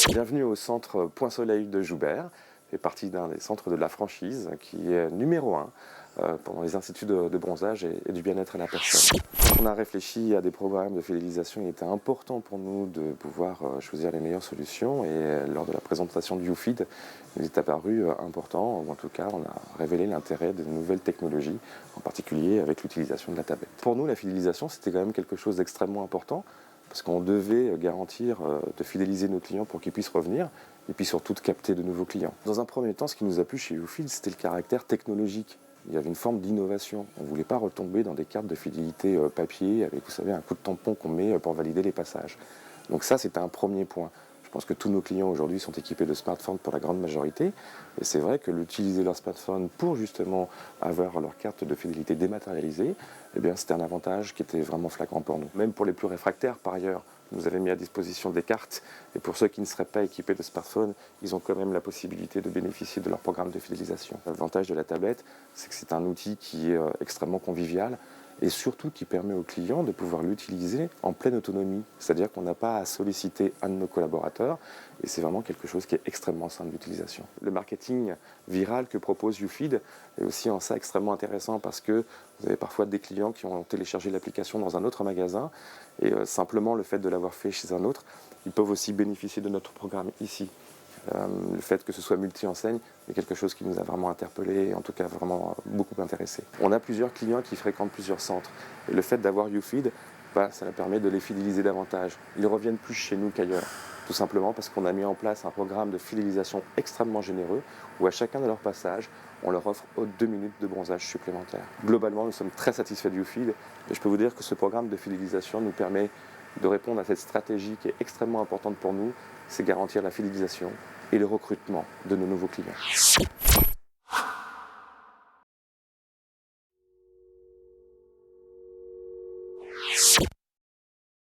Bienvenue au centre Point Soleil de Joubert, qui fait partie d'un des centres de la franchise qui est numéro 1 pendant les instituts de bronzage et du bien-être à la personne. On a réfléchi à des programmes de fidélisation. Il était important pour nous de pouvoir choisir les meilleures solutions et lors de la présentation du YouFeed, il est apparu important, ou en tout cas on a révélé l'intérêt de nouvelles technologies, en particulier avec l'utilisation de la tablette. Pour nous, la fidélisation, c'était quand même quelque chose d'extrêmement important, parce qu'on devait garantir de fidéliser nos clients pour qu'ils puissent revenir, et puis surtout de capter de nouveaux clients. Dans un premier temps, ce qui nous a plu chez YouFeed, c'était le caractère technologique. Il y avait une forme d'innovation. On ne voulait pas retomber dans des cartes de fidélité papier avec, vous savez, un coup de tampon qu'on met pour valider les passages. Donc ça, c'était un premier point. Je pense que tous nos clients aujourd'hui sont équipés de smartphones pour la grande majorité. Et c'est vrai que l'utiliser leur smartphone pour justement avoir leur carte de fidélité dématérialisée, eh bien, c'était un avantage qui était vraiment flagrant pour nous. Même pour les plus réfractaires, par ailleurs, nous avons mis à disposition des cartes. Et pour ceux qui ne seraient pas équipés de smartphone, ils ont quand même la possibilité de bénéficier de leur programme de fidélisation. L'avantage de la tablette, c'est que c'est un outil qui est extrêmement convivial et surtout qui permet aux clients de pouvoir l'utiliser en pleine autonomie. C'est-à-dire qu'on n'a pas à solliciter un de nos collaborateurs et c'est vraiment quelque chose qui est extrêmement simple d'utilisation. Le marketing viral que propose YouFeed est aussi en ça extrêmement intéressant parce que vous avez parfois des clients qui ont téléchargé l'application dans un autre magasin et simplement le fait de l'avoir fait chez un autre, ils peuvent aussi bénéficier de notre programme ici. Le fait que ce soit multi-enseigne est quelque chose qui nous a vraiment interpellés, en tout cas vraiment beaucoup intéressés. On a plusieurs clients qui fréquentent plusieurs centres. Et le fait d'avoir YouFeed, ça leur permet de les fidéliser davantage. Ils reviennent plus chez nous qu'ailleurs. Tout simplement parce qu'on a mis en place un programme de fidélisation extrêmement généreux où à chacun de leurs passages, on leur offre 2 minutes de bronzage supplémentaire. Globalement, nous sommes très satisfaits de YouFeed et je peux vous dire que ce programme de fidélisation nous permet de répondre à cette stratégie qui est extrêmement importante pour nous, c'est garantir la fidélisation et le recrutement de nos nouveaux clients.